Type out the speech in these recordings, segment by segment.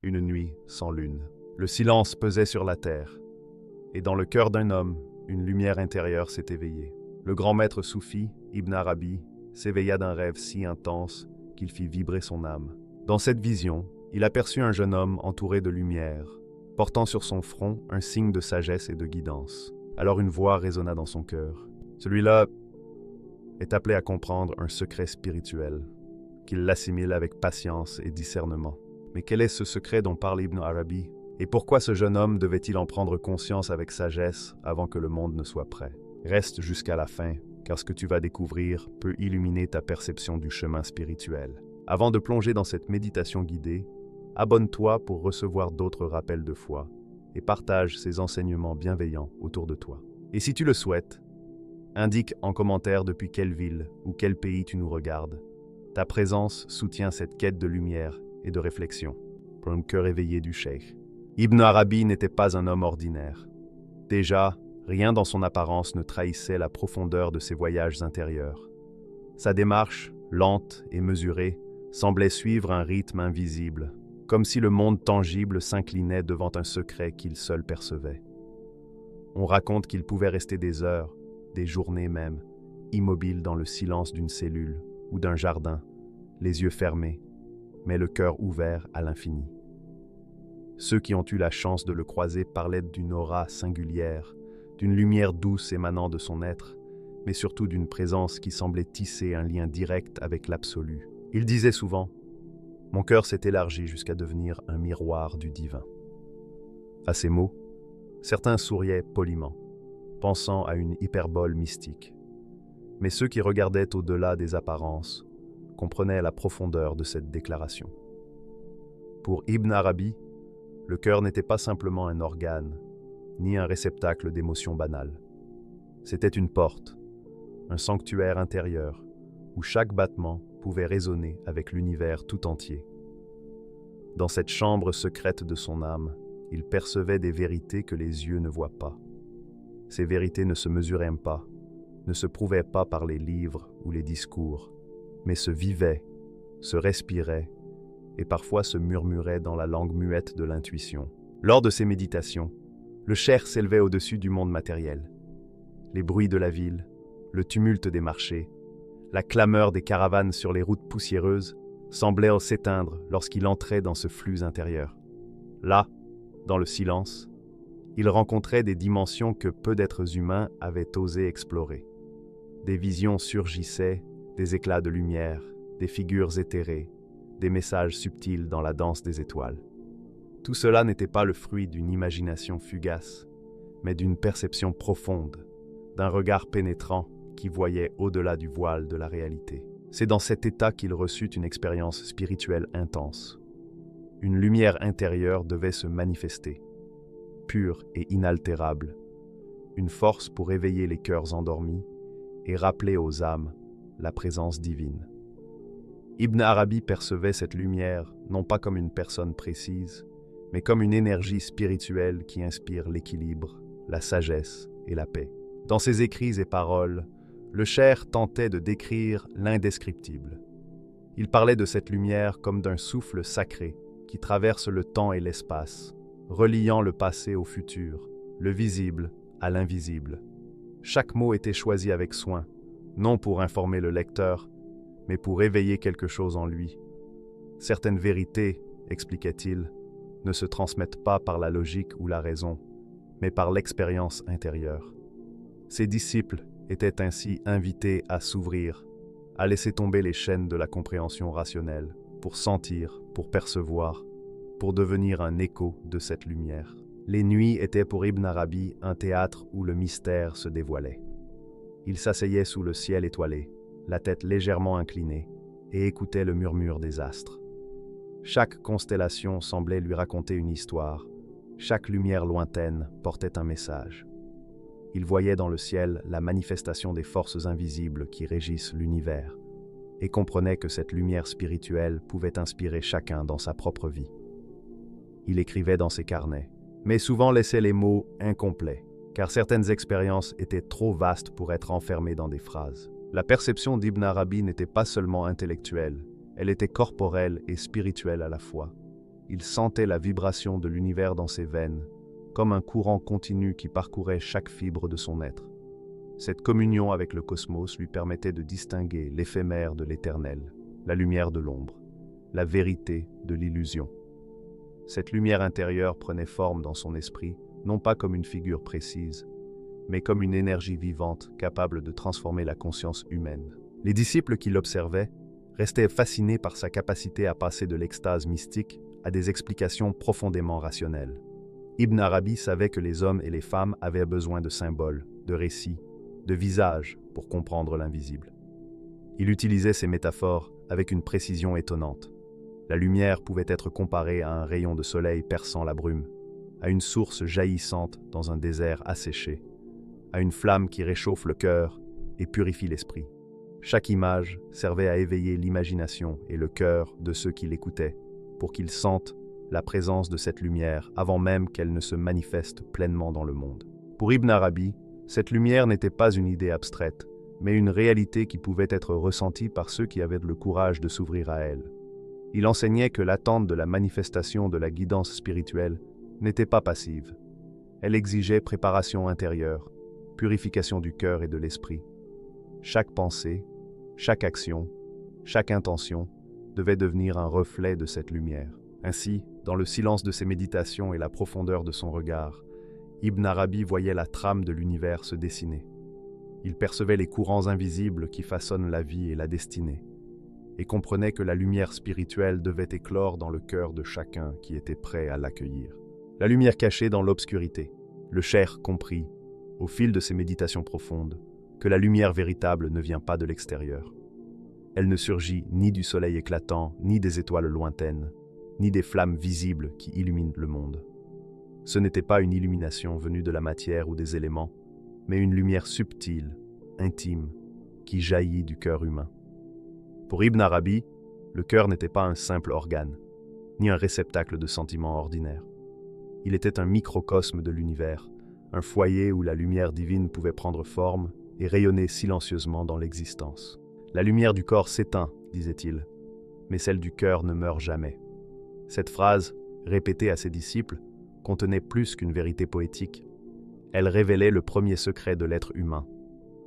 une nuit sans lune. Le silence pesait sur la terre, et dans le cœur d'un homme, une lumière intérieure s'est éveillée. Le grand maître soufi, Ibn Arabi, s'éveilla d'un rêve si intense qu'il fit vibrer son âme. Dans cette vision, il aperçut un jeune homme entouré de lumière, portant sur son front un signe de sagesse et de guidance. Alors une voix résonna dans son cœur. Celui-là est appelé à comprendre un secret spirituel, qu'il l'assimile avec patience et discernement. Mais quel est ce secret dont parle Ibn Arabi? Et pourquoi ce jeune homme devait-il en prendre conscience avec sagesse avant que le monde ne soit prêt? Reste jusqu'à la fin, car ce que tu vas découvrir peut illuminer ta perception du chemin spirituel. Avant de plonger dans cette méditation guidée, abonne-toi pour recevoir d'autres rappels de foi et partage ces enseignements bienveillants autour de toi. Et si tu le souhaites, indique en commentaire depuis quelle ville ou quel pays tu nous regardes. Ta présence soutient cette quête de lumière et de réflexion pour un cœur éveillé du cheikh. Ibn Arabi n'était pas un homme ordinaire. Déjà, rien dans son apparence ne trahissait la profondeur de ses voyages intérieurs. Sa démarche, lente et mesurée, semblait suivre un rythme invisible, comme si le monde tangible s'inclinait devant un secret qu'il seul percevait. On raconte qu'il pouvait rester des heures, des journées même, immobile dans le silence d'une cellule ou d'un jardin, les yeux fermés, mais le cœur ouvert à l'infini. Ceux qui ont eu la chance de le croiser parlaient d'une aura singulière, d'une lumière douce émanant de son être, mais surtout d'une présence qui semblait tisser un lien direct avec l'absolu. Il disait souvent « Mon cœur s'est élargi jusqu'à devenir un miroir du divin ». À ces mots, certains souriaient poliment, pensant à une hyperbole mystique. Mais ceux qui regardaient au-delà des apparences comprenaient la profondeur de cette déclaration. Pour Ibn Arabi, le cœur n'était pas simplement un organe, ni un réceptacle d'émotions banales. C'était une porte, un sanctuaire intérieur, où chaque battement pouvait résonner avec l'univers tout entier. Dans cette chambre secrète de son âme, il percevait des vérités que les yeux ne voient pas. Ces vérités ne se mesuraient pas, ne se prouvaient pas par les livres ou les discours, mais se vivaient, se respiraient et parfois se murmuraient dans la langue muette de l'intuition. Lors de ces méditations, le cheikh s'élevait au-dessus du monde matériel. Les bruits de la ville, le tumulte des marchés, la clameur des caravanes sur les routes poussiéreuses semblaient s'éteindre lorsqu'il entrait dans ce flux intérieur. Là, dans le silence, il rencontrait des dimensions que peu d'êtres humains avaient osé explorer. Des visions surgissaient, des éclats de lumière, des figures éthérées, des messages subtils dans la danse des étoiles. Tout cela n'était pas le fruit d'une imagination fugace, mais d'une perception profonde, d'un regard pénétrant qui voyait au-delà du voile de la réalité. C'est dans cet état qu'il reçut une expérience spirituelle intense. Une lumière intérieure devait se manifester, pure et inaltérable, une force pour éveiller les cœurs endormis et rappeler aux âmes la présence divine. Ibn Arabi percevait cette lumière non pas comme une personne précise, mais comme une énergie spirituelle qui inspire l'équilibre, la sagesse et la paix. Dans ses écrits et paroles, le cheikh tentait de décrire l'indescriptible. Il parlait de cette lumière comme d'un souffle sacré qui traverse le temps et l'espace, reliant le passé au futur, le visible à l'invisible. Chaque mot était choisi avec soin, non pour informer le lecteur, mais pour éveiller quelque chose en lui. Certaines vérités, expliquait-il, ne se transmettent pas par la logique ou la raison, mais par l'expérience intérieure. Ses disciples étaient ainsi invités à s'ouvrir, à laisser tomber les chaînes de la compréhension rationnelle, pour sentir, pour percevoir, pour devenir un écho de cette lumière. Les nuits étaient pour Ibn Arabi un théâtre où le mystère se dévoilait. Il s'asseyait sous le ciel étoilé, la tête légèrement inclinée, et écoutait le murmure des astres. Chaque constellation semblait lui raconter une histoire, chaque lumière lointaine portait un message. Il voyait dans le ciel la manifestation des forces invisibles qui régissent l'univers, et comprenait que cette lumière spirituelle pouvait inspirer chacun dans sa propre vie. Il écrivait dans ses carnets, mais souvent laissait les mots incomplets, car certaines expériences étaient trop vastes pour être enfermées dans des phrases. La perception d'Ibn Arabi n'était pas seulement intellectuelle, elle était corporelle et spirituelle à la fois. il sentait la vibration de l'univers dans ses veines, comme un courant continu qui parcourait chaque fibre de son être. Cette communion avec le cosmos lui permettait de distinguer l'éphémère de l'éternel, la lumière de l'ombre, la vérité de l'illusion. Cette lumière intérieure prenait forme dans son esprit, non pas comme une figure précise, mais comme une énergie vivante capable de transformer la conscience humaine. Les disciples qui l'observaient restaient fascinés par sa capacité à passer de l'extase mystique à des explications profondément rationnelles. Ibn Arabi savait que les hommes et les femmes avaient besoin de symboles, de récits, de visages pour comprendre l'invisible. Il utilisait ces métaphores avec une précision étonnante. La lumière pouvait être comparée à un rayon de soleil perçant la brume, à une source jaillissante dans un désert asséché, à une flamme qui réchauffe le cœur et purifie l'esprit. Chaque image servait à éveiller l'imagination et le cœur de ceux qui l'écoutaient, pour qu'ils sentent la présence de cette lumière avant même qu'elle ne se manifeste pleinement dans le monde. Pour Ibn Arabi, cette lumière n'était pas une idée abstraite, mais une réalité qui pouvait être ressentie par ceux qui avaient le courage de s'ouvrir à elle. Il enseignait que l'attente de la manifestation de la guidance spirituelle n'était pas passive. Elle exigeait préparation intérieure, purification du cœur et de l'esprit. Chaque pensée, chaque action, chaque intention devait devenir un reflet de cette lumière. Ainsi, dans le silence de ses méditations et la profondeur de son regard, Ibn Arabi voyait la trame de l'univers se dessiner. Il percevait les courants invisibles qui façonnent la vie et la destinée, et comprenait que la lumière spirituelle devait éclore dans le cœur de chacun qui était prêt à l'accueillir. La lumière cachée dans l'obscurité. Le cheikh comprit, au fil de ses méditations profondes, que la lumière véritable ne vient pas de l'extérieur. Elle ne surgit ni du soleil éclatant, ni des étoiles lointaines, ni des flammes visibles qui illuminent le monde. Ce n'était pas une illumination venue de la matière ou des éléments, mais une lumière subtile, intime, qui jaillit du cœur humain. Pour Ibn Arabi, le cœur n'était pas un simple organe, ni un réceptacle de sentiments ordinaires. Il était un microcosme de l'univers, un foyer où la lumière divine pouvait prendre forme et rayonner silencieusement dans l'existence. La lumière du corps s'éteint, disait-il, mais celle du cœur ne meurt jamais. Cette phrase, répétée à ses disciples, contenait plus qu'une vérité poétique. Elle révélait le premier secret de l'être humain.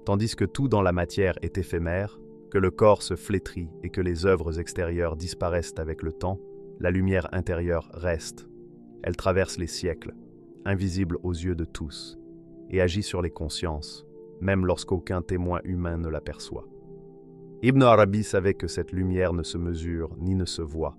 Tandis que tout dans la matière est éphémère, que le corps se flétrit et que les œuvres extérieures disparaissent avec le temps, la lumière intérieure reste. Elle traverse les siècles, invisible aux yeux de tous, et agit sur les consciences, même lorsqu'aucun témoin humain ne l'aperçoit. Ibn Arabi savait que cette lumière ne se mesure ni ne se voit,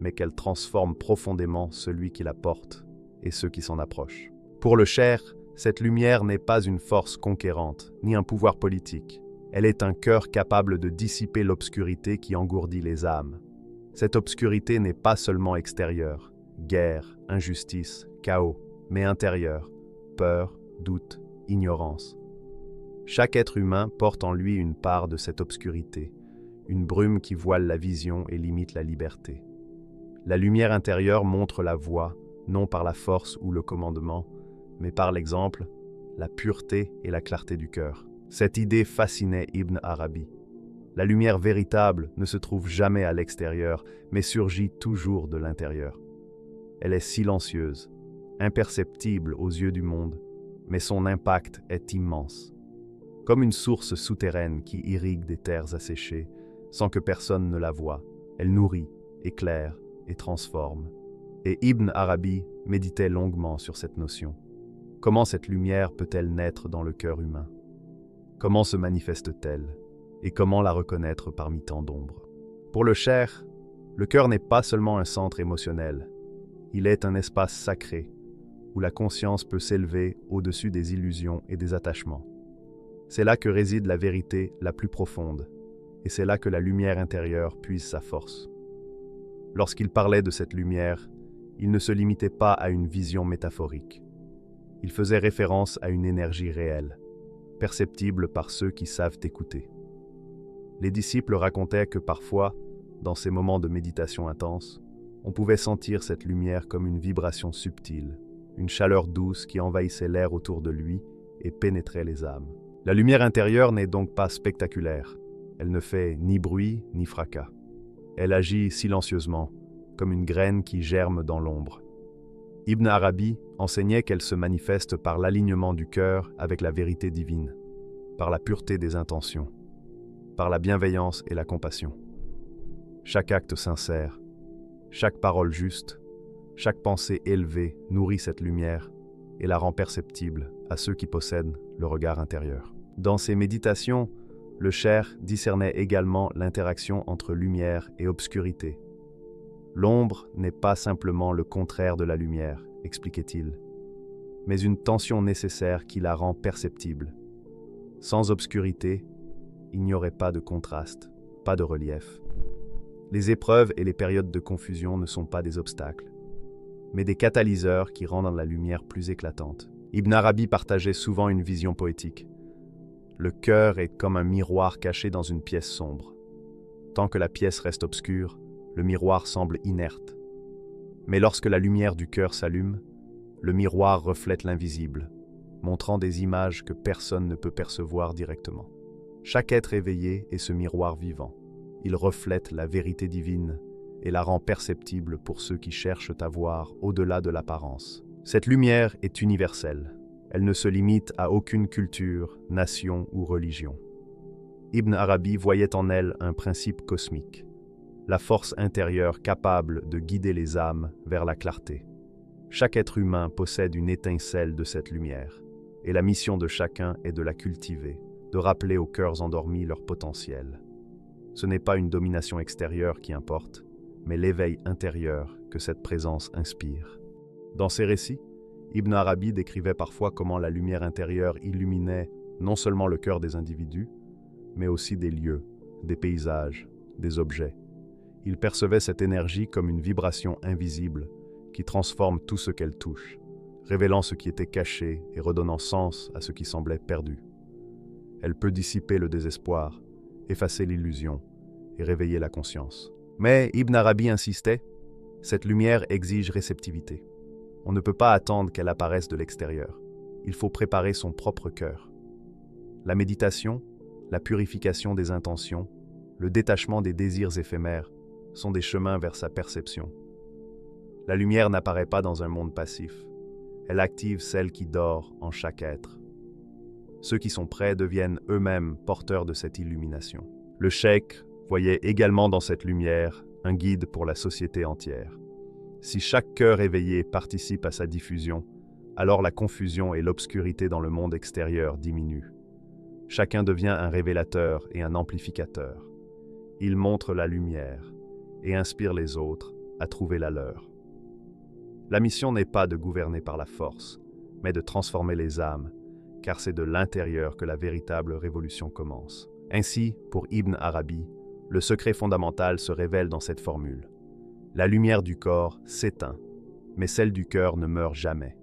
mais qu'elle transforme profondément celui qui la porte et ceux qui s'en approchent. Pour le cheikh, cette lumière n'est pas une force conquérante, ni un pouvoir politique. Elle est un cœur capable de dissiper l'obscurité qui engourdit les âmes. Cette obscurité n'est pas seulement extérieure, guerre, injustice, chaos, mais intérieure, peur, doute, ignorance. Chaque être humain porte en lui une part de cette obscurité, une brume qui voile la vision et limite la liberté. La lumière intérieure montre la voie, non par la force ou le commandement, mais par l'exemple, la pureté et la clarté du cœur. Cette idée fascinait Ibn Arabi. La lumière véritable ne se trouve jamais à l'extérieur, mais surgit toujours de l'intérieur. Elle est silencieuse, imperceptible aux yeux du monde, mais son impact est immense. Comme une source souterraine qui irrigue des terres asséchées, sans que personne ne la voie, elle nourrit, éclaire et transforme. Et Ibn Arabi méditait longuement sur cette notion. Comment cette lumière peut-elle naître dans le cœur humain? Comment se manifeste-t-elle? Et comment la reconnaître parmi tant d'ombres? Pour le cheikh, le cœur n'est pas seulement un centre émotionnel. Il est un espace sacré, où la conscience peut s'élever au-dessus des illusions et des attachements. C'est là que réside la vérité la plus profonde, et c'est là que la lumière intérieure puise sa force. Lorsqu'il parlait de cette lumière, il ne se limitait pas à une vision métaphorique. Il faisait référence à une énergie réelle, perceptible par ceux qui savent écouter. Les disciples racontaient que parfois, dans ces moments de méditation intense, on pouvait sentir cette lumière comme une vibration subtile, une chaleur douce qui envahissait l'air autour de lui et pénétrait les âmes. La lumière intérieure n'est donc pas spectaculaire. Elle ne fait ni bruit ni fracas. Elle agit silencieusement, comme une graine qui germe dans l'ombre. Ibn Arabi enseignait qu'elle se manifeste par l'alignement du cœur avec la vérité divine, par la pureté des intentions, par la bienveillance et la compassion. Chaque acte sincère, chaque parole juste, chaque pensée élevée nourrit cette lumière et la rend perceptible à ceux qui possèdent le regard intérieur. Dans ses méditations, le cheikh discernait également l'interaction entre lumière et obscurité. L'ombre n'est pas simplement le contraire de la lumière, expliquait-il, mais une tension nécessaire qui la rend perceptible. Sans obscurité, il n'y aurait pas de contraste, pas de relief. Les épreuves et les périodes de confusion ne sont pas des obstacles, mais des catalyseurs qui rendent la lumière plus éclatante. Ibn Arabi partageait souvent une vision poétique. Le cœur est comme un miroir caché dans une pièce sombre. Tant que la pièce reste obscure, le miroir semble inerte. Mais lorsque la lumière du cœur s'allume, le miroir reflète l'invisible, montrant des images que personne ne peut percevoir directement. Chaque être éveillé est ce miroir vivant. Il reflète la vérité divine et la rend perceptible pour ceux qui cherchent à voir au-delà de l'apparence. Cette lumière est universelle. Elle ne se limite à aucune culture, nation ou religion. Ibn Arabi voyait en elle un principe cosmique, la force intérieure capable de guider les âmes vers la clarté. Chaque être humain possède une étincelle de cette lumière, et la mission de chacun est de la cultiver, de rappeler aux cœurs endormis leur potentiel. Ce n'est pas une domination extérieure qui importe, mais l'éveil intérieur que cette présence inspire. Dans ses récits, Ibn Arabi décrivait parfois comment la lumière intérieure illuminait non seulement le cœur des individus, mais aussi des lieux, des paysages, des objets. Il percevait cette énergie comme une vibration invisible qui transforme tout ce qu'elle touche, révélant ce qui était caché et redonnant sens à ce qui semblait perdu. Elle peut dissiper le désespoir, effacer l'illusion et réveiller la conscience. Mais Ibn Arabi insistait, cette lumière exige réceptivité. On ne peut pas attendre qu'elle apparaisse de l'extérieur. Il faut préparer son propre cœur. La méditation, la purification des intentions, le détachement des désirs éphémères sont des chemins vers sa perception. La lumière n'apparaît pas dans un monde passif. Elle active celle qui dort en chaque être. Ceux qui sont prêts deviennent eux-mêmes porteurs de cette illumination. Le cheikh voyait également dans cette lumière un guide pour la société entière. Si chaque cœur éveillé participe à sa diffusion, alors la confusion et l'obscurité dans le monde extérieur diminuent. Chacun devient un révélateur et un amplificateur. Il montre la lumière et inspire les autres à trouver la leur. La mission n'est pas de gouverner par la force, mais de transformer les âmes, car c'est de l'intérieur que la véritable révolution commence. Ainsi, pour Ibn Arabi, le secret fondamental se révèle dans cette formule. La lumière du corps s'éteint, mais celle du cœur ne meurt jamais.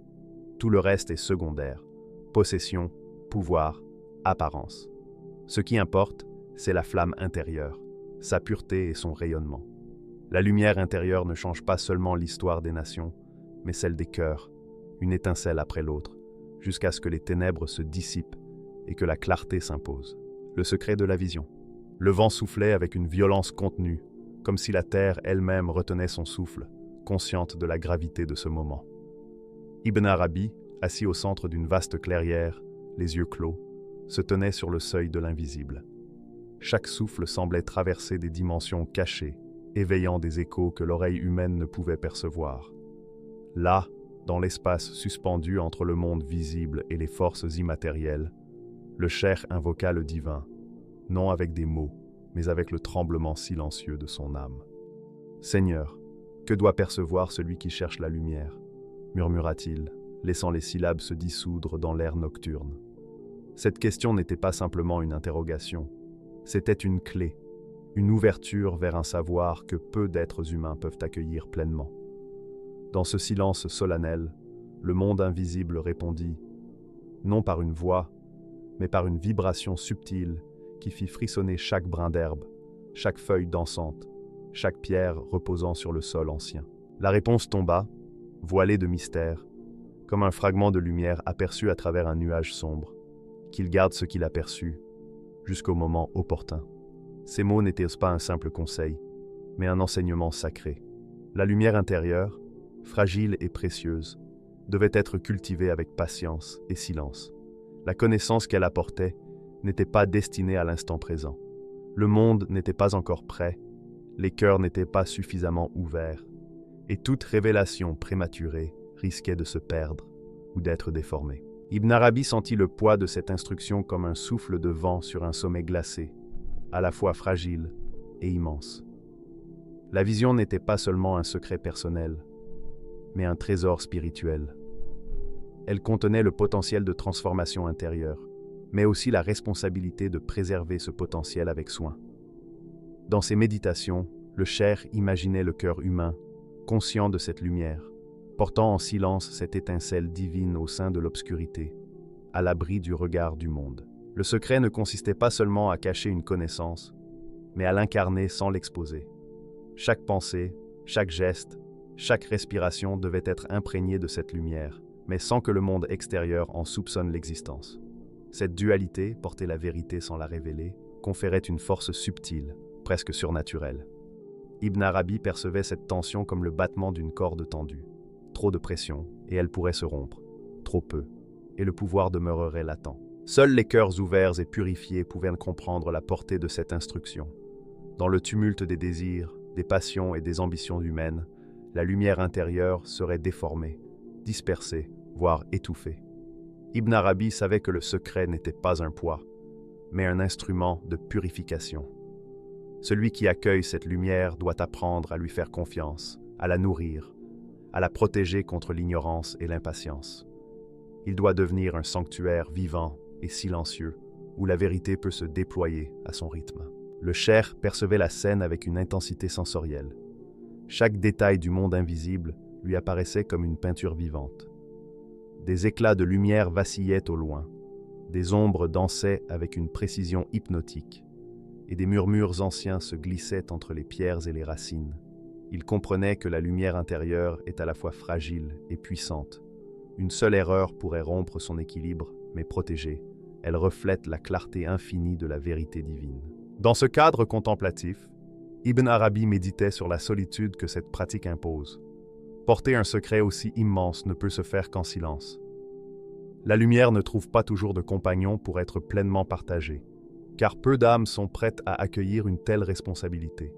Tout le reste est secondaire, possession, pouvoir, apparence. Ce qui importe, c'est la flamme intérieure, sa pureté et son rayonnement. La lumière intérieure ne change pas seulement l'histoire des nations, mais celle des cœurs, une étincelle après l'autre, jusqu'à ce que les ténèbres se dissipent et que la clarté s'impose. Le secret de la vision. Le vent soufflait avec une violence contenue, comme si la terre elle-même retenait son souffle, consciente de la gravité de ce moment. Ibn Arabi, assis au centre d'une vaste clairière, les yeux clos, se tenait sur le seuil de l'invisible. Chaque souffle semblait traverser des dimensions cachées, éveillant des échos que l'oreille humaine ne pouvait percevoir. Là, dans l'espace suspendu entre le monde visible et les forces immatérielles, le cheikh invoqua le divin, non avec des mots, mais avec le tremblement silencieux de son âme. « Seigneur, que doit percevoir celui qui cherche la lumière ?» murmura-t-il, laissant les syllabes se dissoudre dans l'air nocturne. Cette question n'était pas simplement une interrogation, c'était une clé, une ouverture vers un savoir que peu d'êtres humains peuvent accueillir pleinement. Dans ce silence solennel, le monde invisible répondit, non par une voix, mais par une vibration subtile qui fit frissonner chaque brin d'herbe, chaque feuille dansante, chaque pierre reposant sur le sol ancien. La réponse tomba, voilée de mystère, comme un fragment de lumière aperçu à travers un nuage sombre, qu'il garde ce qu'il aperçut, jusqu'au moment opportun. Ces mots n'étaient pas un simple conseil, mais un enseignement sacré. La lumière intérieure, fragile et précieuse, devait être cultivée avec patience et silence. La connaissance qu'elle apportait n'était pas destinée à l'instant présent. Le monde n'était pas encore prêt, les cœurs n'étaient pas suffisamment ouverts, et toute révélation prématurée risquait de se perdre ou d'être déformée. Ibn Arabi sentit le poids de cette instruction comme un souffle de vent sur un sommet glacé, à la fois fragile et immense. La vision n'était pas seulement un secret personnel, mais un trésor spirituel. Elle contenait le potentiel de transformation intérieure, mais aussi la responsabilité de préserver ce potentiel avec soin. Dans ses méditations, le cheikh imaginait le cœur humain, conscient de cette lumière, portant en silence cette étincelle divine au sein de l'obscurité, à l'abri du regard du monde. Le secret ne consistait pas seulement à cacher une connaissance, mais à l'incarner sans l'exposer. Chaque pensée, chaque geste, chaque respiration devait être imprégnée de cette lumière, mais sans que le monde extérieur en soupçonne l'existence. Cette dualité, porter la vérité sans la révéler, conférait une force subtile, presque surnaturelle. Ibn Arabi percevait cette tension comme le battement d'une corde tendue. Trop de pression, et elle pourrait se rompre. Trop peu, et le pouvoir demeurerait latent. Seuls les cœurs ouverts et purifiés pouvaient comprendre la portée de cette instruction. Dans le tumulte des désirs, des passions et des ambitions humaines, la lumière intérieure serait déformée, dispersée, voire étouffée. Ibn Arabi savait que le secret n'était pas un poids, mais un instrument de purification. Celui qui accueille cette lumière doit apprendre à lui faire confiance, à la nourrir, à la protéger contre l'ignorance et l'impatience. Il doit devenir un sanctuaire vivant et silencieux, où la vérité peut se déployer à son rythme. Le cheikh percevait la scène avec une intensité sensorielle. Chaque détail du monde invisible lui apparaissait comme une peinture vivante. Des éclats de lumière vacillaient au loin, des ombres dansaient avec une précision hypnotique, et des murmures anciens se glissaient entre les pierres et les racines. Il comprenait que la lumière intérieure est à la fois fragile et puissante. Une seule erreur pourrait rompre son équilibre, mais protégée, elle reflète la clarté infinie de la vérité divine. Dans ce cadre contemplatif, Ibn Arabi méditait sur la solitude que cette pratique impose. Porter un secret aussi immense ne peut se faire qu'en silence. La lumière ne trouve pas toujours de compagnon pour être pleinement partagée, car peu d'âmes sont prêtes à accueillir une telle responsabilité.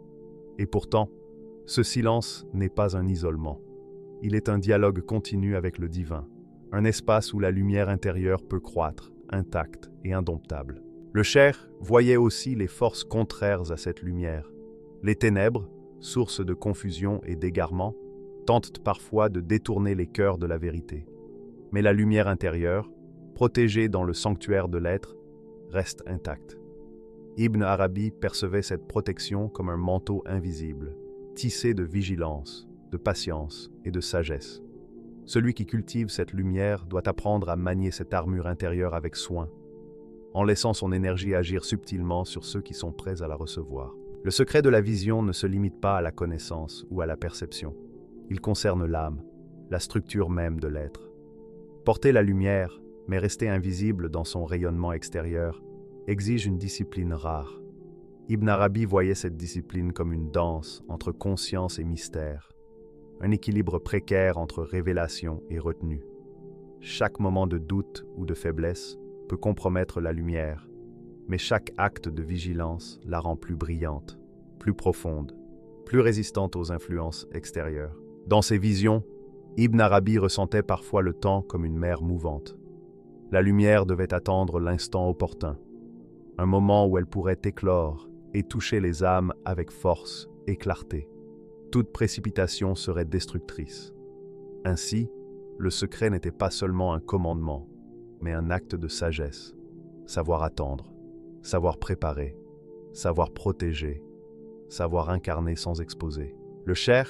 Et pourtant, ce silence n'est pas un isolement. Il est un dialogue continu avec le divin, un espace où la lumière intérieure peut croître, intacte et indomptable. Le cheikh voyait aussi les forces contraires à cette lumière. Les ténèbres, source de confusion et d'égarement, tentent parfois de détourner les cœurs de la vérité. Mais la lumière intérieure, protégée dans le sanctuaire de l'être, reste intacte. Ibn Arabi percevait cette protection comme un manteau invisible, tissé de vigilance, de patience et de sagesse. Celui qui cultive cette lumière doit apprendre à manier cette armure intérieure avec soin, en laissant son énergie agir subtilement sur ceux qui sont prêts à la recevoir. Le secret de la vision ne se limite pas à la connaissance ou à la perception. Il concerne l'âme, la structure même de l'être. Porter la lumière, mais rester invisible dans son rayonnement extérieur, exige une discipline rare. Ibn Arabi voyait cette discipline comme une danse entre conscience et mystère, un équilibre précaire entre révélation et retenue. Chaque moment de doute ou de faiblesse peut compromettre la lumière, mais chaque acte de vigilance la rend plus brillante, plus profonde, plus résistante aux influences extérieures. Dans ses visions, Ibn Arabi ressentait parfois le temps comme une mer mouvante. La lumière devait attendre l'instant opportun, un moment où elle pourrait éclore et toucher les âmes avec force et clarté. Toute précipitation serait destructrice. Ainsi, le secret n'était pas seulement un commandement, mais un acte de sagesse. Savoir attendre, savoir préparer, savoir protéger, savoir incarner sans exposer. Le cheikh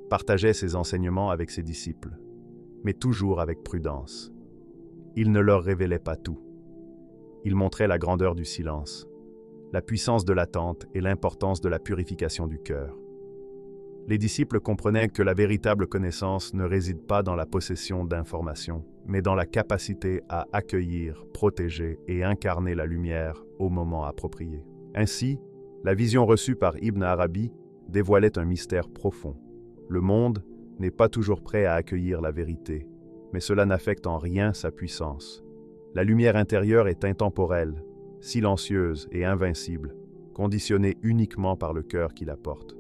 partageait ses enseignements avec ses disciples, mais toujours avec prudence. Il ne leur révélait pas tout. Il montrait la grandeur du silence, la puissance de l'attente et l'importance de la purification du cœur. Les disciples comprenaient que la véritable connaissance ne réside pas dans la possession d'informations, mais dans la capacité à accueillir, protéger et incarner la lumière au moment approprié. Ainsi, la vision reçue par Ibn Arabi dévoilait un mystère profond. Le monde n'est pas toujours prêt à accueillir la vérité, mais cela n'affecte en rien sa puissance. La lumière intérieure est intemporelle, silencieuse et invincible, conditionnée uniquement par le cœur qui la porte.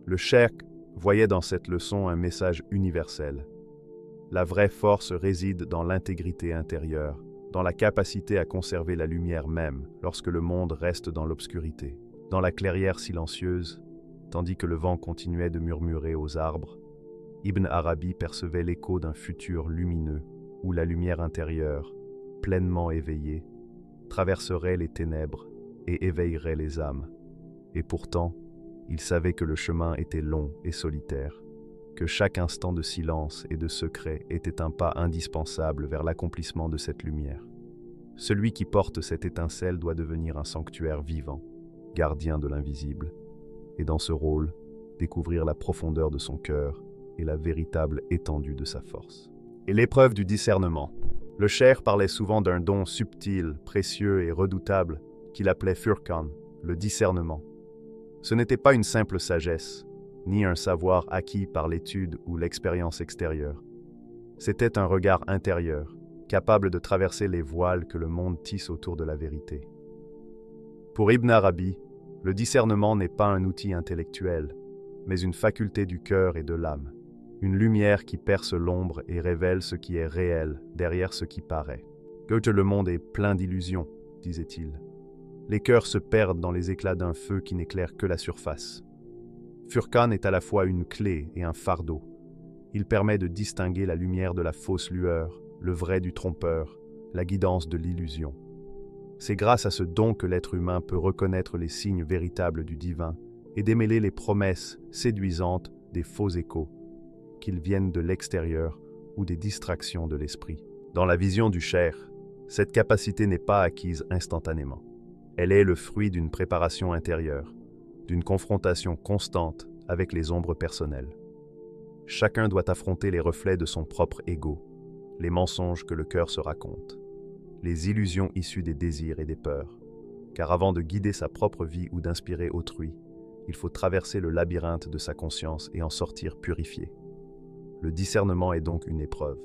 Le cheikh voyait dans cette leçon un message universel. La vraie force réside dans l'intégrité intérieure, dans la capacité à conserver la lumière même lorsque le monde reste dans l'obscurité. Dans la clairière silencieuse, tandis que le vent continuait de murmurer aux arbres, Ibn Arabi percevait l'écho d'un futur lumineux où la lumière intérieure, pleinement éveillée, traverserait les ténèbres et éveillerait les âmes. Et pourtant, il savait que le chemin était long et solitaire, que chaque instant de silence et de secret était un pas indispensable vers l'accomplissement de cette lumière. Celui qui porte cette étincelle doit devenir un sanctuaire vivant, gardien de l'invisible, et dans ce rôle, découvrir la profondeur de son cœur et la véritable étendue de sa force. Et l'épreuve du discernement. Le cheikh parlait souvent d'un don subtil, précieux et redoutable qu'il appelait Furqan, le discernement. Ce n'était pas une simple sagesse, ni un savoir acquis par l'étude ou l'expérience extérieure. C'était un regard intérieur, capable de traverser les voiles que le monde tisse autour de la vérité. Pour Ibn Arabi, le discernement n'est pas un outil intellectuel, mais une faculté du cœur et de l'âme, une lumière qui perce l'ombre et révèle ce qui est réel derrière ce qui paraît. Goethe, le monde est plein d'illusions, disait-il. Les cœurs se perdent dans les éclats d'un feu qui n'éclaire que la surface. Furqan est à la fois une clé et un fardeau. Il permet de distinguer la lumière de la fausse lueur, le vrai du trompeur, la guidance de l'illusion. C'est grâce à ce don que l'être humain peut reconnaître les signes véritables du divin et démêler les promesses séduisantes des faux échos, qu'ils viennent de l'extérieur ou des distractions de l'esprit. Dans la vision du cheikh, cette capacité n'est pas acquise instantanément. Elle est le fruit d'une préparation intérieure, d'une confrontation constante avec les ombres personnelles. Chacun doit affronter les reflets de son propre ego, les mensonges que le cœur se raconte, les illusions issues des désirs et des peurs. Car avant de guider sa propre vie ou d'inspirer autrui, il faut traverser le labyrinthe de sa conscience et en sortir purifié. Le discernement est donc une épreuve,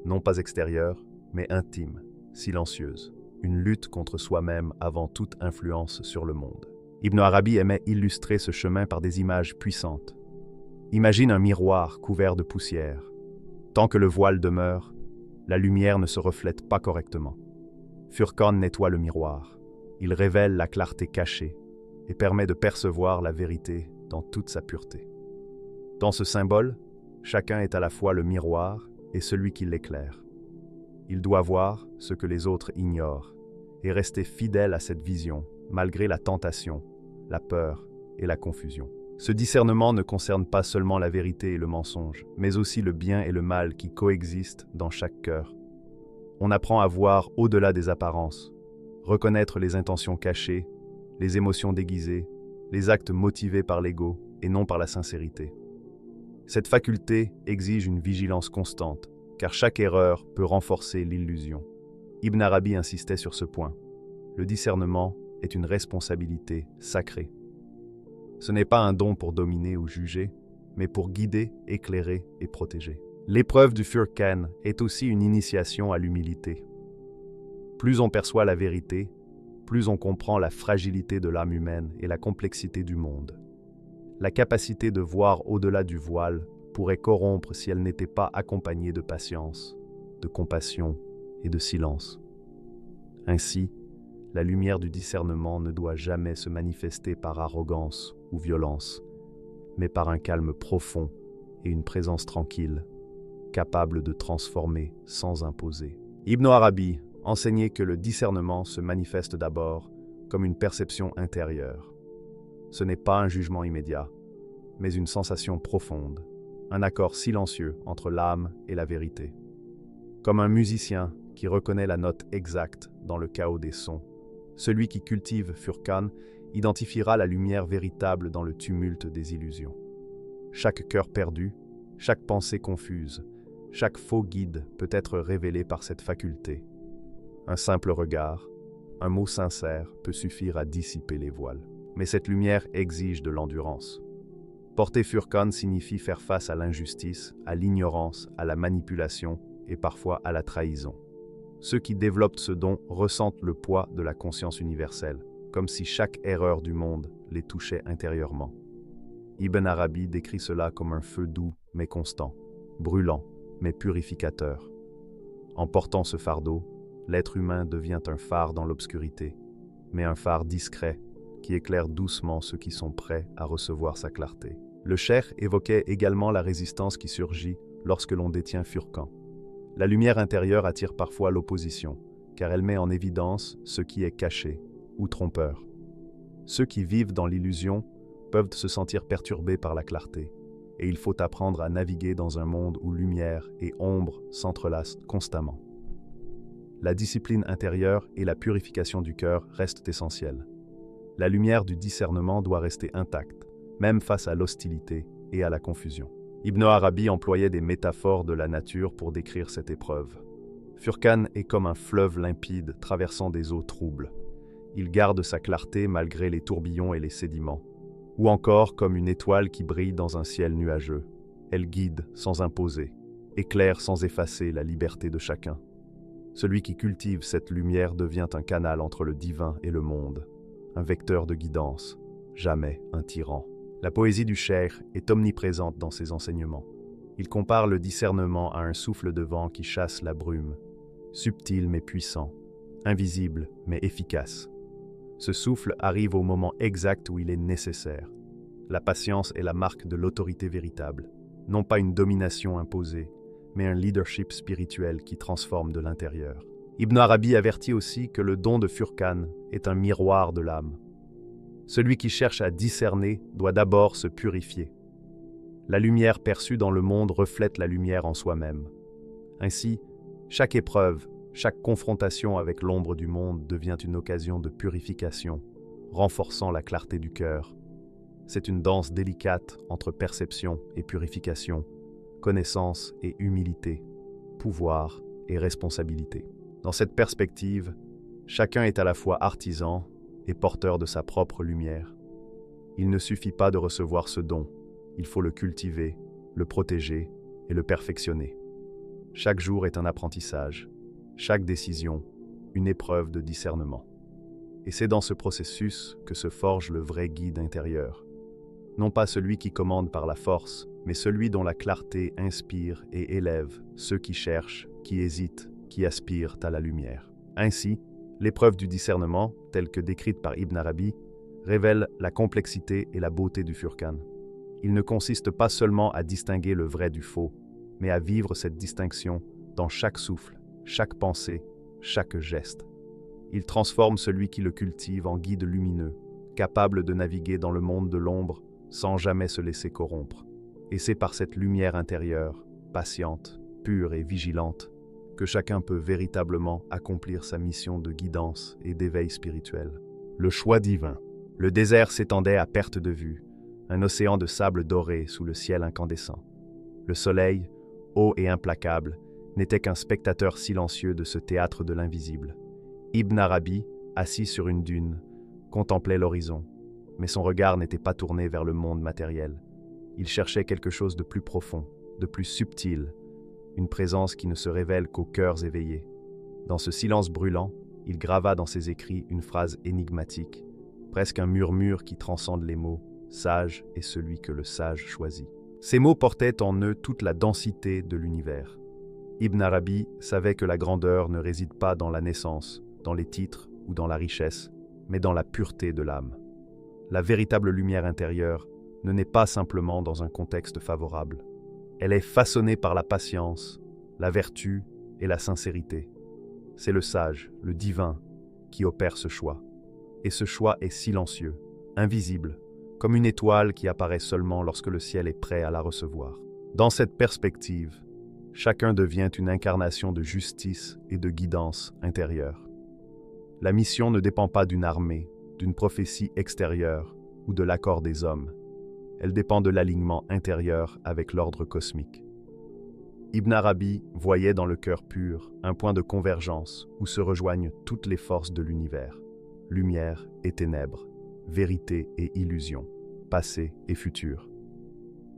non pas extérieure, mais intime, silencieuse, une lutte contre soi-même avant toute influence sur le monde. Ibn Arabi aimait illustrer ce chemin par des images puissantes. Imagine un miroir couvert de poussière. Tant que le voile demeure, la lumière ne se reflète pas correctement. Furqan nettoie le miroir. Il révèle la clarté cachée et permet de percevoir la vérité dans toute sa pureté. Dans ce symbole, chacun est à la fois le miroir et celui qui l'éclaire. Il doit voir ce que les autres ignorent et rester fidèle à cette vision, malgré la tentation, la peur et la confusion. Ce discernement ne concerne pas seulement la vérité et le mensonge, mais aussi le bien et le mal qui coexistent dans chaque cœur. On apprend à voir au-delà des apparences, reconnaître les intentions cachées, les émotions déguisées, les actes motivés par l'ego et non par la sincérité. Cette faculté exige une vigilance constante, car chaque erreur peut renforcer l'illusion. Ibn Arabi insistait sur ce point. Le discernement est une responsabilité sacrée. Ce n'est pas un don pour dominer ou juger, mais pour guider, éclairer et protéger. L'épreuve du Furqan est aussi une initiation à l'humilité. Plus on perçoit la vérité, plus on comprend la fragilité de l'âme humaine et la complexité du monde. La capacité de voir au-delà du voile pourrait corrompre si elle n'était pas accompagnée de patience, de compassion et de silence. Ainsi, la lumière du discernement ne doit jamais se manifester par arrogance ou violence, mais par un calme profond et une présence tranquille, capable de transformer sans imposer. Ibn Arabi enseignait que le discernement se manifeste d'abord comme une perception intérieure. Ce n'est pas un jugement immédiat, mais une sensation profonde, un accord silencieux entre l'âme et la vérité. Comme un musicien qui reconnaît la note exacte dans le chaos des sons, celui qui cultive Furqan identifiera la lumière véritable dans le tumulte des illusions. Chaque cœur perdu, chaque pensée confuse, chaque faux guide peut être révélé par cette faculté. Un simple regard, un mot sincère peut suffire à dissiper les voiles. Mais cette lumière exige de l'endurance. Porter Furqan signifie faire face à l'injustice, à l'ignorance, à la manipulation et parfois à la trahison. Ceux qui développent ce don ressentent le poids de la conscience universelle, comme si chaque erreur du monde les touchait intérieurement. Ibn Arabi décrit cela comme un feu doux mais constant, brûlant mais purificateur. En portant ce fardeau, l'être humain devient un phare dans l'obscurité, mais un phare discret qui éclaire doucement ceux qui sont prêts à recevoir sa clarté. Le cheikh évoquait également la résistance qui surgit lorsque l'on détient Furqan. La lumière intérieure attire parfois l'opposition, car elle met en évidence ce qui est caché ou trompeur. Ceux qui vivent dans l'illusion peuvent se sentir perturbés par la clarté, et il faut apprendre à naviguer dans un monde où lumière et ombre s'entrelacent constamment. La discipline intérieure et la purification du cœur restent essentielles. La lumière du discernement doit rester intacte, même face à l'hostilité et à la confusion. Ibn Arabi employait des métaphores de la nature pour décrire cette épreuve. Furqan est comme un fleuve limpide traversant des eaux troubles. Il garde sa clarté malgré les tourbillons et les sédiments. Ou encore comme une étoile qui brille dans un ciel nuageux. Elle guide sans imposer, éclaire sans effacer la liberté de chacun. Celui qui cultive cette lumière devient un canal entre le divin et le monde, un vecteur de guidance, jamais un tyran. La poésie du cheikh est omniprésente dans ses enseignements. Il compare le discernement à un souffle de vent qui chasse la brume, subtil mais puissant, invisible mais efficace. Ce souffle arrive au moment exact où il est nécessaire. La patience est la marque de l'autorité véritable, non pas une domination imposée, mais un leadership spirituel qui transforme de l'intérieur. Ibn Arabi avertit aussi que le don de Furqan est un miroir de l'âme. Celui qui cherche à discerner doit d'abord se purifier. La lumière perçue dans le monde reflète la lumière en soi-même. Ainsi, chaque épreuve, chaque confrontation avec l'ombre du monde devient une occasion de purification, renforçant la clarté du cœur. C'est une danse délicate entre perception et purification, connaissance et humilité, pouvoir et responsabilité. Dans cette perspective, chacun est à la fois artisan et porteur de sa propre lumière. Il ne suffit pas de recevoir ce don, il faut le cultiver, le protéger et le perfectionner. Chaque jour est un apprentissage, chaque décision, une épreuve de discernement. Et c'est dans ce processus que se forge le vrai guide intérieur. Non pas celui qui commande par la force, mais celui dont la clarté inspire et élève ceux qui cherchent, qui hésitent, qui aspirent à la lumière. Ainsi, l'épreuve du discernement, telle que décrite par Ibn Arabi, révèle la complexité et la beauté du Furqan. Il ne consiste pas seulement à distinguer le vrai du faux, mais à vivre cette distinction dans chaque souffle, chaque pensée, chaque geste. Il transforme celui qui le cultive en guide lumineux, capable de naviguer dans le monde de l'ombre sans jamais se laisser corrompre. Et c'est par cette lumière intérieure, patiente, pure et vigilante, que chacun peut véritablement accomplir sa mission de guidance et d'éveil spirituel. Le choix divin. Le désert s'étendait à perte de vue, un océan de sable doré sous le ciel incandescent. Le soleil, haut et implacable, n'était qu'un spectateur silencieux de ce théâtre de l'invisible. Ibn Arabi, assis sur une dune, contemplait l'horizon, mais son regard n'était pas tourné vers le monde matériel. Il cherchait quelque chose de plus profond, de plus subtil, une présence qui ne se révèle qu'aux cœurs éveillés. Dans ce silence brûlant, il grava dans ses écrits une phrase énigmatique, presque un murmure qui transcende les mots « sage est celui que le sage choisit ». Ces mots portaient en eux toute la densité de l'univers. Ibn Arabi savait que la grandeur ne réside pas dans la naissance, dans les titres ou dans la richesse, mais dans la pureté de l'âme. La véritable lumière intérieure ne naît pas simplement dans un contexte favorable. Elle est façonnée par la patience, la vertu et la sincérité. C'est le sage, le divin, qui opère ce choix. Et ce choix est silencieux, invisible, comme une étoile qui apparaît seulement lorsque le ciel est prêt à la recevoir. Dans cette perspective, chacun devient une incarnation de justice et de guidance intérieure. La mission ne dépend pas d'une armée, d'une prophétie extérieure ou de l'accord des hommes. Elle dépend de l'alignement intérieur avec l'ordre cosmique. Ibn Arabi voyait dans le cœur pur un point de convergence où se rejoignent toutes les forces de l'univers, lumière et ténèbres, vérité et illusion, passé et futur.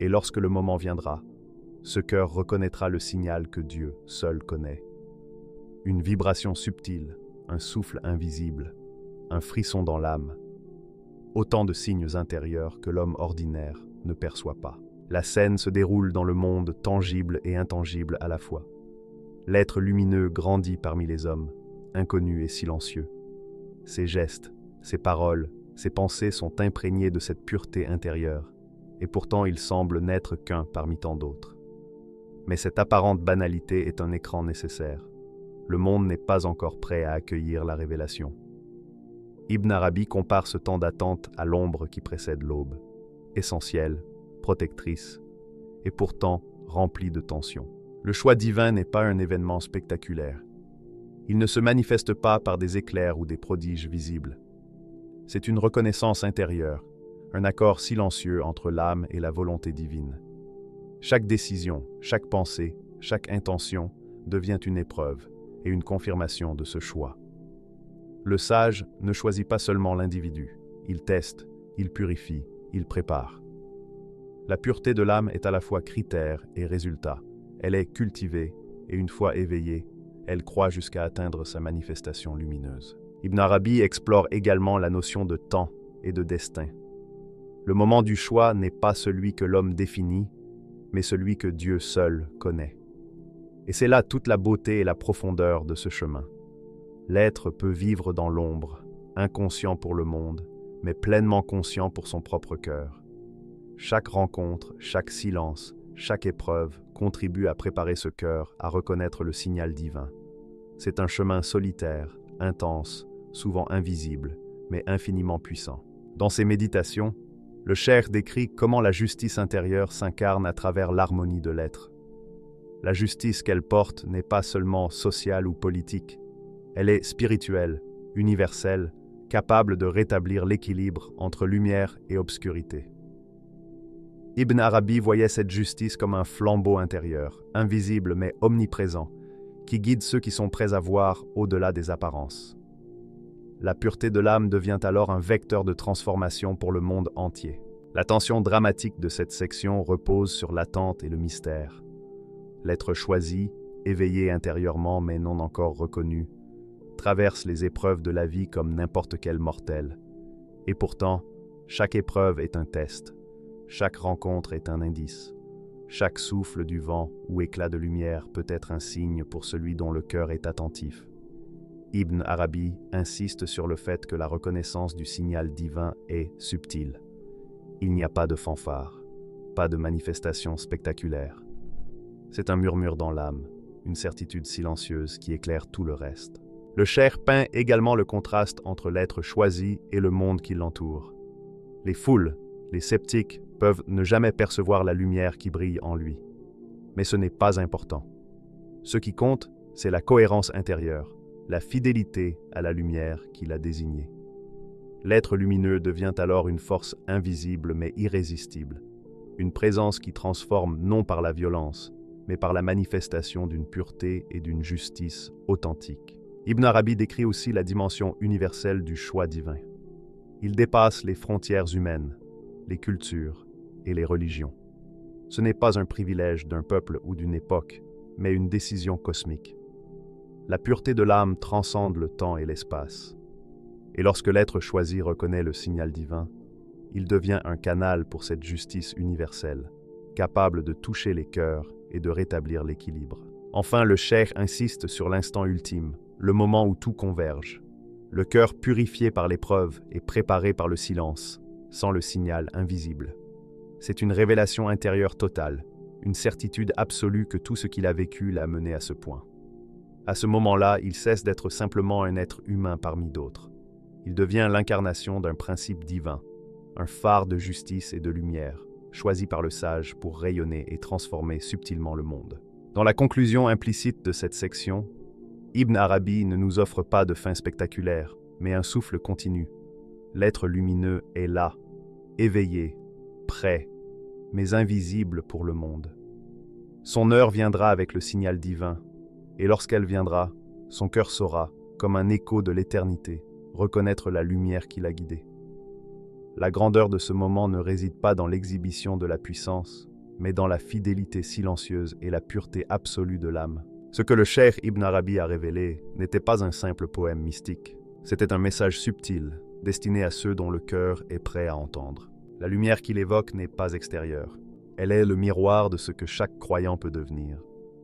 Et lorsque le moment viendra, ce cœur reconnaîtra le signal que Dieu seul connaît. Une vibration subtile, un souffle invisible, un frisson dans l'âme. Autant de signes intérieurs que l'homme ordinaire ne perçoit pas. La scène se déroule dans le monde tangible et intangible à la fois. L'être lumineux grandit parmi les hommes, inconnu et silencieux. Ses gestes, ses paroles, ses pensées sont imprégnés de cette pureté intérieure, et pourtant il semble n'être qu'un parmi tant d'autres. Mais cette apparente banalité est un écran nécessaire. Le monde n'est pas encore prêt à accueillir la révélation. Ibn Arabi compare ce temps d'attente à l'ombre qui précède l'aube, essentielle, protectrice, et pourtant remplie de tensions. Le choix divin n'est pas un événement spectaculaire. Il ne se manifeste pas par des éclairs ou des prodiges visibles. C'est une reconnaissance intérieure, un accord silencieux entre l'âme et la volonté divine. Chaque décision, chaque pensée, chaque intention devient une épreuve et une confirmation de ce choix. Le sage ne choisit pas seulement l'individu, il teste, il purifie, il prépare. La pureté de l'âme est à la fois critère et résultat. Elle est cultivée et une fois éveillée, elle croît jusqu'à atteindre sa manifestation lumineuse. Ibn Arabi explore également la notion de temps et de destin. Le moment du choix n'est pas celui que l'homme définit, mais celui que Dieu seul connaît. Et c'est là toute la beauté et la profondeur de ce chemin. L'être peut vivre dans l'ombre, inconscient pour le monde, mais pleinement conscient pour son propre cœur. Chaque rencontre, chaque silence, chaque épreuve contribue à préparer ce cœur à reconnaître le signal divin. C'est un chemin solitaire, intense, souvent invisible, mais infiniment puissant. Dans ses méditations, le cheikh décrit comment la justice intérieure s'incarne à travers l'harmonie de l'être. La justice qu'elle porte n'est pas seulement sociale ou politique, elle est spirituelle, universelle, capable de rétablir l'équilibre entre lumière et obscurité. Ibn Arabi voyait cette justice comme un flambeau intérieur, invisible mais omniprésent, qui guide ceux qui sont prêts à voir au-delà des apparences. La pureté de l'âme devient alors un vecteur de transformation pour le monde entier. La tension dramatique de cette section repose sur l'attente et le mystère. L'être choisi, éveillé intérieurement mais non encore reconnu, traverse les épreuves de la vie comme n'importe quel mortel. Et pourtant, chaque épreuve est un test. Chaque rencontre est un indice. Chaque souffle du vent ou éclat de lumière peut être un signe pour celui dont le cœur est attentif. Ibn Arabi insiste sur le fait que la reconnaissance du signal divin est subtile. Il n'y a pas de fanfare, pas de manifestation spectaculaire. C'est un murmure dans l'âme, une certitude silencieuse qui éclaire tout le reste. Le cheikh peint également le contraste entre l'être choisi et le monde qui l'entoure. Les foules, les sceptiques, peuvent ne jamais percevoir la lumière qui brille en lui. Mais ce n'est pas important. Ce qui compte, c'est la cohérence intérieure, la fidélité à la lumière qui l'a désigné. L'être lumineux devient alors une force invisible mais irrésistible, une présence qui transforme non par la violence, mais par la manifestation d'une pureté et d'une justice authentique. Ibn Arabi décrit aussi la dimension universelle du choix divin. Il dépasse les frontières humaines, les cultures et les religions. Ce n'est pas un privilège d'un peuple ou d'une époque, mais une décision cosmique. La pureté de l'âme transcende le temps et l'espace. Et lorsque l'être choisi reconnaît le signal divin, il devient un canal pour cette justice universelle, capable de toucher les cœurs et de rétablir l'équilibre. Enfin, le cheikh insiste sur l'instant ultime, le moment où tout converge. Le cœur purifié par l'épreuve et préparé par le silence, sans le signal invisible. C'est une révélation intérieure totale, une certitude absolue que tout ce qu'il a vécu l'a mené à ce point. À ce moment-là, il cesse d'être simplement un être humain parmi d'autres. Il devient l'incarnation d'un principe divin, un phare de justice et de lumière, choisi par le sage pour rayonner et transformer subtilement le monde. Dans la conclusion implicite de cette section, Ibn Arabi ne nous offre pas de fin spectaculaire, mais un souffle continu. L'être lumineux est là, éveillé, prêt, mais invisible pour le monde. Son heure viendra avec le signal divin, et lorsqu'elle viendra, son cœur saura, comme un écho de l'éternité, reconnaître la lumière qui l'a guidé. La grandeur de ce moment ne réside pas dans l'exhibition de la puissance, mais dans la fidélité silencieuse et la pureté absolue de l'âme. Ce que le cheikh Ibn Arabi a révélé n'était pas un simple poème mystique. C'était un message subtil, destiné à ceux dont le cœur est prêt à entendre. La lumière qu'il évoque n'est pas extérieure. Elle est le miroir de ce que chaque croyant peut devenir.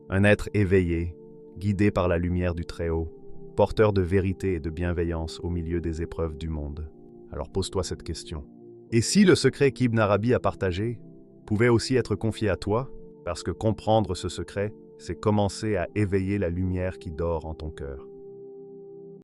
Un être éveillé, guidé par la lumière du Très-Haut, porteur de vérité et de bienveillance au milieu des épreuves du monde. Alors pose-toi cette question. Et si le secret qu'Ibn Arabi a partagé pouvait aussi être confié à toi? Parce que comprendre ce secret, c'est commencer à éveiller la lumière qui dort en ton cœur.